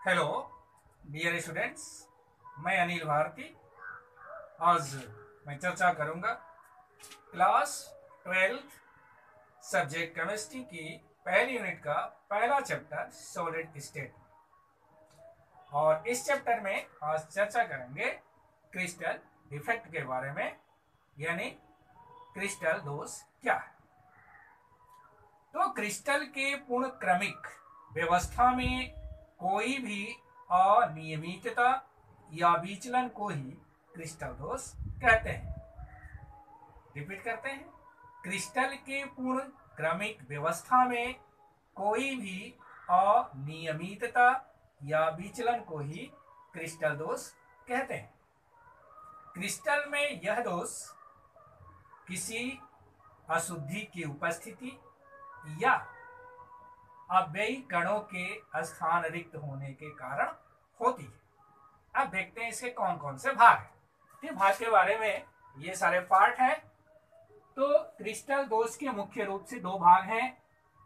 Hello dear students, मैं अनिल भारती। आज मैं चर्चा करूंगा क्लास 12th सब्जेक्ट केमिस्ट्री की पहली यूनिट का पहला चैप्टर सॉलिड स्टेट। और इस चैप्टर में आज चर्चा करेंगे क्रिस्टल डिफेक्ट के बारे में, यानी क्रिस्टल दोष क्या है। तो क्रिस्टल के पूर्ण क्रमिक व्यवस्था में कोई भी अनियमितता या विचलन को ही क्रिस्टल दोष कहते हैं। रिपीट करते हैं, क्रिस्टल के पूर्ण क्रमिक व्यवस्था में कोई भी अनियमितता या विचलन को ही क्रिस्टल दोष कहते हैं। क्रिस्टल में यह दोष किसी अशुद्धि की उपस्थिति या अव्ययी कणों के स्थान रिक्त होने के कारण होती है। अब देखते हैं इसके कौन कौन से भाग हैं। भाग के बारे में ये सारे पार्ट हैं। तो क्रिस्टल दोष के मुख्य रूप से दो भाग हैं,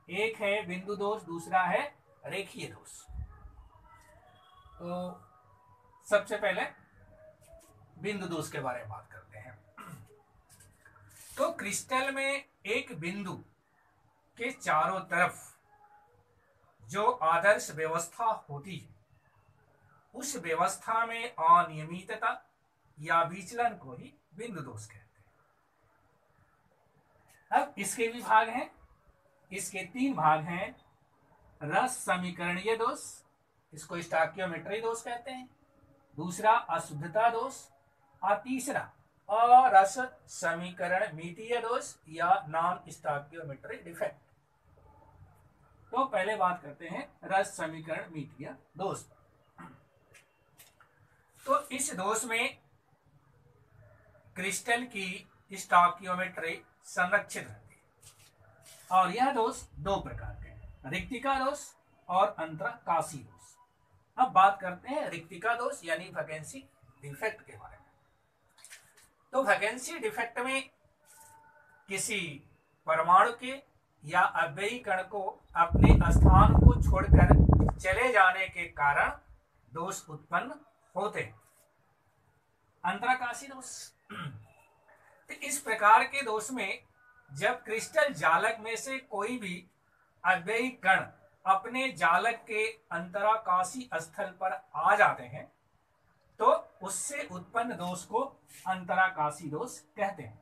एक है बिंदु दोष, दूसरा है रेखीय दोष। तो सबसे पहले बिंदु दोष के बारे में बात करते हैं। तो क्रिस्टल में एक बिंदु के चारों तरफ जो आदर्श व्यवस्था होती है, उस व्यवस्था में अनियमितता या विचलन को ही बिंदु दोष कहते हैं। अब इसके भी भाग हैं, इसके तीन भाग हैं। रस समीकरणीय दोष, इसको स्टोइकियोमेट्री दोष कहते हैं। दूसरा अशुद्धता दोष, और तीसरा अरस समीकरण मितीय दोष या नॉन स्टोइकियोमेट्री डिफेक्ट। तो पहले बात करते हैं रस समीकरण मितीय दोष। तो इस दोष में क्रिस्टल की स्टोइकियोमेट्री संरक्षित रहती है। और यह दोष दो प्रकार के हैं, रिक्तिका दोष और अंतराकाशी दोष। अब बात करते हैं रिक्तिका दोष यानी वैकेंसी डिफेक्ट के बारे में। तो वैकेंसी डिफेक्ट में किसी परमाणु के या अव्ययी कण को अपने स्थान को छोड़कर चले जाने के कारण दोष उत्पन्न होते हैं, अंतराकाशी दोष। तो इस प्रकार के दोष में जब क्रिस्टल जालक में से कोई भी अव्ययी कण अपने जालक के अंतराकाशी स्थल पर आ जाते हैं, तो उससे उत्पन्न दोष को अंतराकाशी दोष कहते हैं।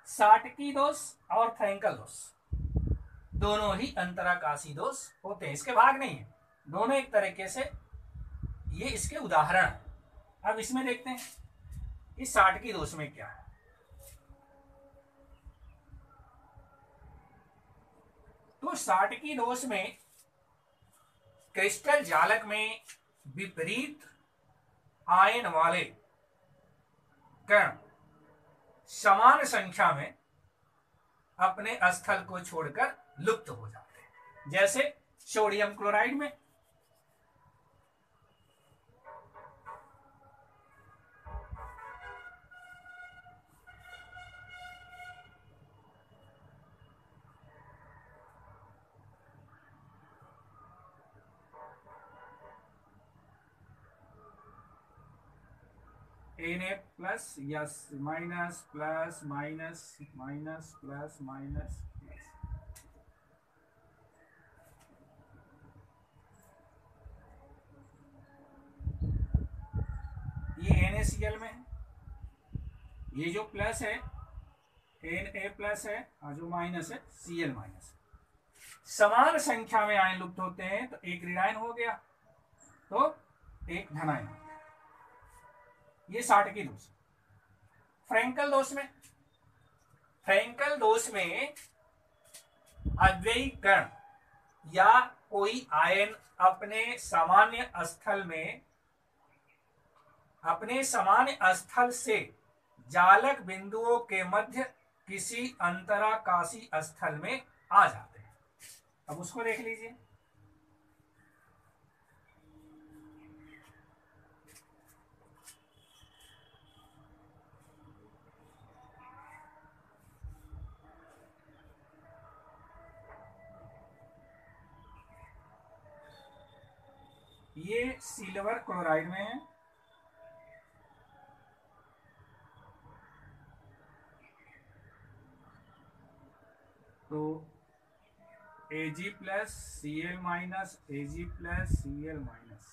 साटकी दोष और फ्रैंकल दोष दोनों ही अंतराकाशी दोष होते हैं, इसके भाग नहीं है, दोनों एक तरीके से ये इसके उदाहरण है। अब इसमें देखते हैं इस साटकी दोष में क्या है। तो साटकी दोष में क्रिस्टल जालक में विपरीत आयन वाले कण समान संख्या में अपने स्थल को छोड़कर लुप्त हो जाते हैं, जैसे सोडियम क्लोराइड में। Na प्लस या minus plus minus minus plus minus plus. ये NaCl में है, ये जो प्लस है Na प्लस है और जो माइनस है Cl माइनस। समान संख्या में आयन लुप्त होते हैं तो एक ऋणायन हो गया तो एक धनायन हो गया। ये साटकी दोष। फ्रैंकल दोष में, फ्रैंकल दोष में अव्ययी कण या कोई आयन अपने सामान्य स्थल से जालक बिंदुओं के मध्य किसी अंतराकाशी स्थल में आ जाते हैं। अब उसको देख लीजिए। ये सिल्वर क्लोराइड में है, तो Ag plus Cl minus Ag plus Cl minus,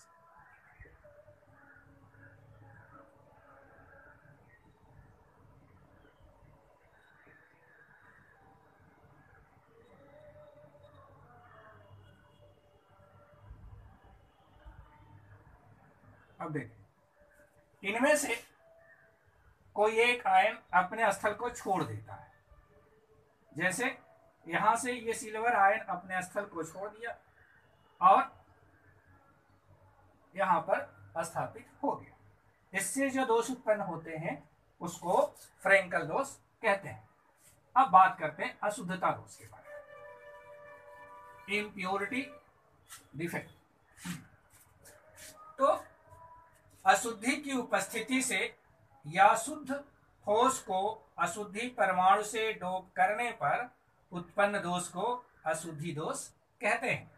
अब देखिए इनमें से कोई एक आयन अपने स्थल को छोड़ देता है, जैसे यहां से ये सिल्वर आयन अपने स्थल को छोड़ दिया और यहां पर स्थापित हो गया। इससे जो दोष उत्पन्न होते हैं उसको फ्रेंकल दोष कहते हैं। अब बात करते हैं अशुद्धता दोष के बारे में, इम्प्योरिटी डिफेक्ट। तो अशुद्धि की उपस्थिति से या शुद्ध ठोस को अशुद्धि परमाणु से डोप करने पर उत्पन्न दोष को अशुद्धि दोष कहते हैं।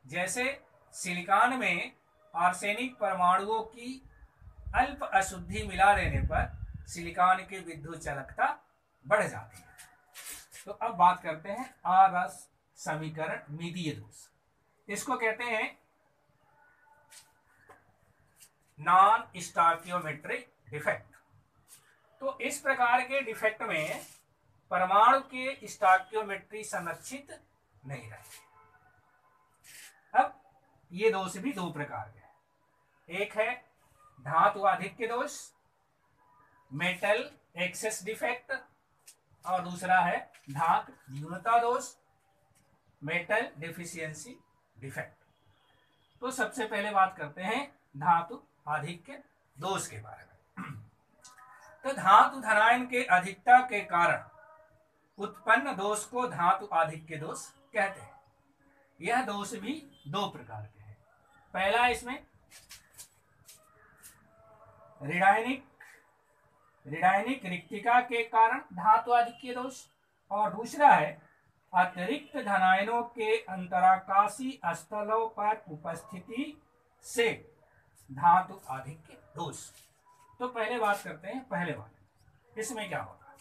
जैसे सिलिकॉन में आर्सेनिक परमाणुओं की अल्प अशुद्धि मिला देने पर सिलिकॉन की विद्युत चालकता बढ़ जाती है। तो अब बात करते हैं आरस समीकरण मितीय दोष। इसको कहते हैं नॉन स्टोइकियोमेट्रिक डिफेक्ट। तो इस प्रकार के डिफेक्ट में परमाणु के स्टोइकियोमेट्री संरक्षित नहीं रहती। अब ये दोष भी दो प्रकार के हैं, एक है धातु आधिक्य दोष मेटल एक्सेस डिफेक्ट, और दूसरा है धातु न्यूनता दोष मेटल डेफिशिएंसी डिफेक्ट। तो सबसे पहले बात करते हैं धातु आधिक्य दोष के बारे में। तो धातु धनायन के अधिकता के कारण उत्पन्न दोष को धातु आधिक्य दोष कहते हैं। यह दोष भी दो प्रकार के हैं। पहला इसमें ऋणायनिक रिक्तिका के कारण धातु आधिक्य दोष, और दूसरा है अतिरिक्त धनायनों के अंतराकाशी स्थलों पर उपस्थिति से धातु आधिक्य दोष। तो पहले बात करते हैं पहले वाले, इसमें क्या होता है।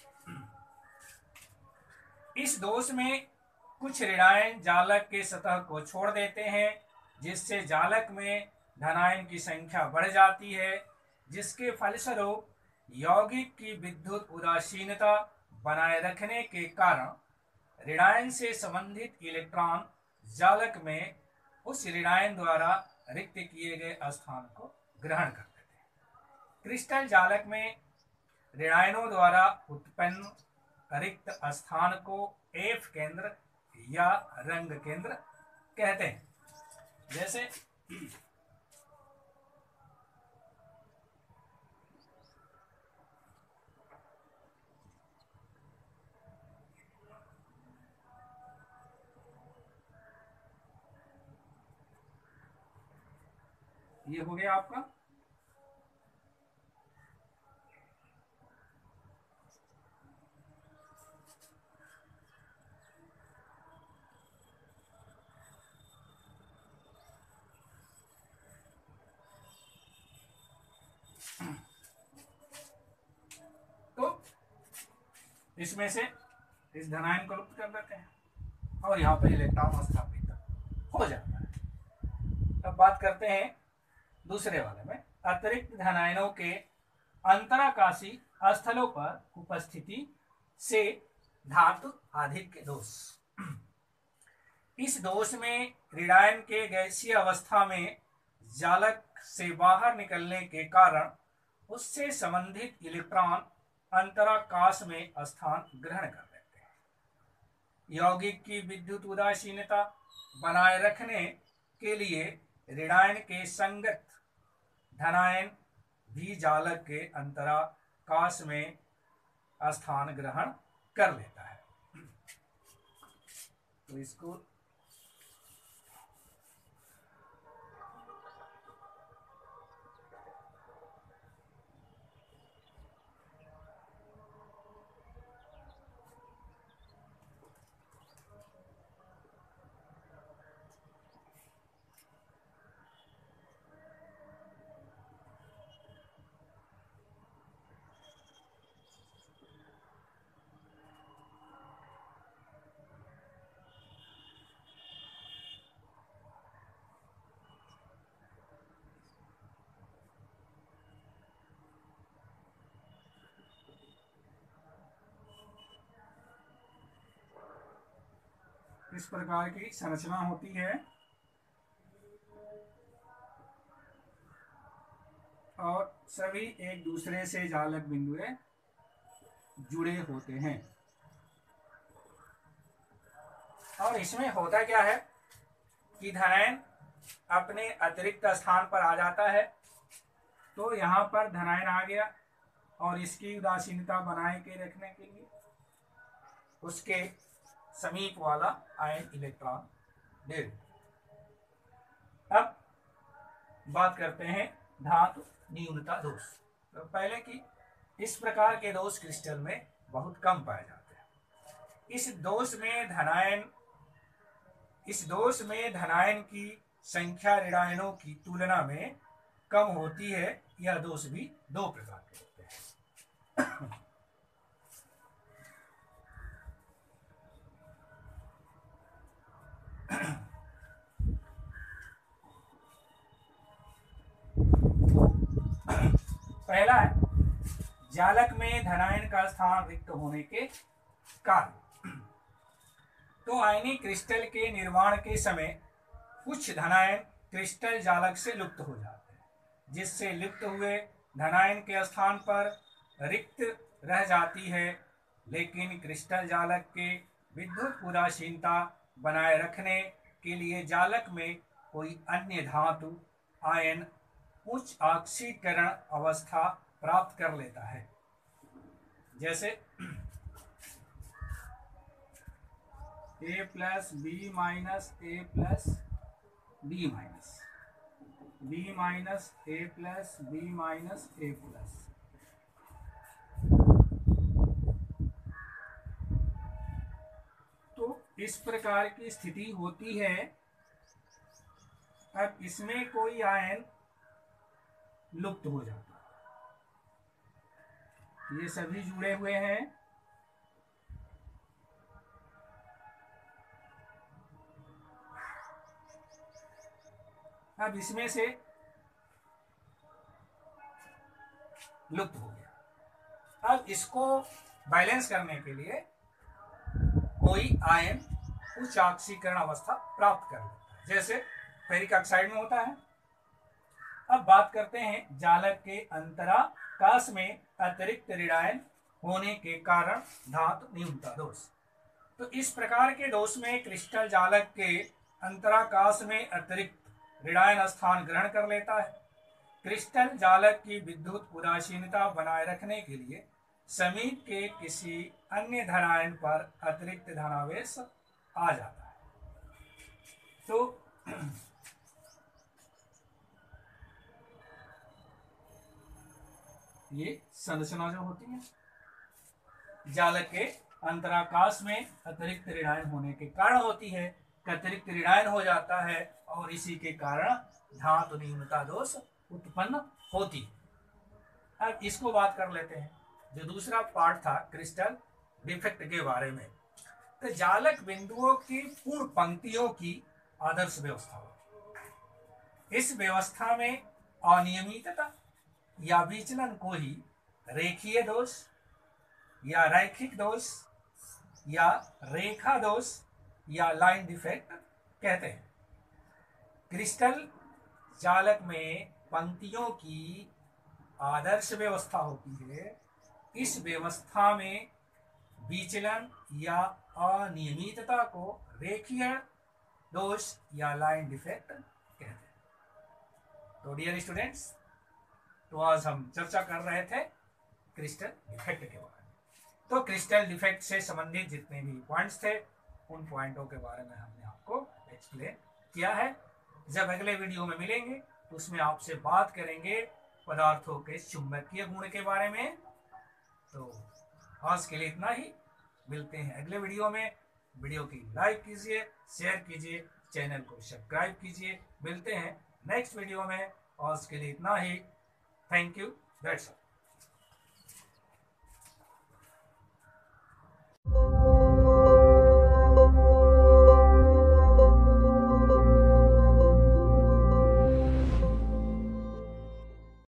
इस दोष में कुछ ऋणायन जालक के सतह को छोड़ देते हैं, जिससे जालक में धनायन की संख्या बढ़ जाती है, जिसके फलस्वरूप यौगिक की विद्युत उदासीनता बनाए रखने के कारण ऋणायन से संबंधित इलेक्ट्रॉन जालक में उस ऋणायन द्वारा रिक्त किए गए स्थान को ग्रहण कर लेते हैं। क्रिस्टल जालक में ऋणायनों द्वारा उत्पन्न रिक्त स्थान को एफ केंद्र या रंग केंद्र कहते हैं। जैसे ये हो गया आपका तो इसमें से इस धनायन को लुप्त कर देते हैं और यहाँ पर इलेक्ट्रॉन स्थापित हो जाता है। अब बात करते हैं दूसरे वाले में अतिरिक्त धनायनों के अंतराकाशी स्थलों पर उपस्थिति से धातु आधिक्य दोष। इस दोष में ऋणायन के गैसीय अवस्था में जालक से बाहर निकलने के कारण उससे संबंधित इलेक्ट्रॉन अंतराकाश में स्थान ग्रहण कर लेते हैं। यौगिक की विद्युत उदासीनता बनाए रखने के लिए ऋणायन के संगत धनायन भी जालक के अंतराकाश में स्थान ग्रहण कर लेता है। तो इसको इस प्रकार की संरचना होती है और सभी एक दूसरे से जालक बिंदुएं जुड़े होते हैं। और इसमें होता क्या है कि धनायन अपने अतिरिक्त स्थान पर आ जाता है, तो यहाँ पर धनायन आ गया और इसकी उदासीनता बनाए के रखने के लिए उसके समीप वाला आयन इलेक्ट्रॉन दे देता। अब बात करते हैं धातु न्यूनता दोष। तो पहले की इस प्रकार के दोष क्रिस्टल में बहुत कम पाए जाते हैं। इस दोष में धनायन की संख्या ऋणायनों की तुलना में कम होती है। यह दोष भी दो प्रकार के होते हैं। पहला है जालक में धनायन का स्थान रिक्त होने के कारण। तो आयनिक क्रिस्टल के निर्माण के समय कुछ धनायन क्रिस्टल जालक से लुप्त हो जाते हैं, जिससे लुप्त हुए धनायन के स्थान पर रिक्त रह जाती है। लेकिन क्रिस्टल जालक के विद्युत उदासीनता बनाए रखने के लिए जालक में कोई अन्य धातु आयन उच्च ऑक्सीकरण अवस्था प्राप्त कर लेता है। जैसे A plus B minus A plus B minus, B minus A plus B minus A plus. तो इस प्रकार की स्थिति होती है। अब इसमें कोई आयन लुप्त हो जाता है, ये सभी जुड़े हुए हैं। अब इसमें से लुप्त हो गया। अब इसको बैलेंस करने के लिए कोई आयन उच्च ऑक्सीकरण अवस्था प्राप्त कर लेता है, जैसे फेरिक ऑक्साइड में होता है। अब बात करते हैं जालक के अंतराकाश में अतिरिक्त ऋणायन होने के कारण धातु न्यूनता दोष। तो इस प्रकार के दोष में क्रिस्टल जालक के अंतराकाश में अतिरिक्त ऋणायन स्थान ग्रहण कर लेता है। क्रिस्टल जालक की विद्युत उदासीनता बनाए रखने के लिए समीप के किसी अन्य धनायन पर अतिरिक्त धनावेश आ जाता है। तो ये संरचना जो होती है जालक के अंतराकाश में अतिरिक्त ऋणायन होने के कारण होती है। अतिरिक्त ऋणायन हो जाता है और इसी के कारण धातु न्यूनता दोष उत्पन्न होती है। अब इसको बात कर लेते हैं, जो दूसरा पार्ट था क्रिस्टल डिफेक्ट के बारे में। तो जालक बिंदुओं की पूर्ण पंक्तियों की आदर्श व्यवस्था होती है। इस व्यवस्था में अनियमितता या विचलन को ही रेखीय दोष या रैखिक दोष या रेखा दोष या लाइन डिफेक्ट कहते हैं। क्रिस्टल जालक में पंक्तियों की आदर्श व्यवस्था होती है। इस व्यवस्था में विचलन या अनियमितता को रेखीय दोष या लाइन डिफेक्ट कहते हैं। तो डियर स्टूडेंट्स, तो आज हम चर्चा कर रहे थे क्रिस्टल डिफेक्ट के बारे में। तो क्रिस्टल डिफेक्ट से संबंधित जितने भी पॉइंट्स थे उन पॉइंटों के बारे में हमने आपको एक्सप्लेन किया है। जब अगले वीडियो में मिलेंगे तो उसमें आपसे बात करेंगे पदार्थों के चुंबकीय गुण के बारे में। तो आज के लिए इतना ही, मिलते हैं अगले वीडियो में। वीडियो की लाइक कीजिए, शेयर कीजिए, चैनल को सब्सक्राइब कीजिए। मिलते हैं नेक्स्ट वीडियो में। आज के लिए इतना ही। Thank you. That's all.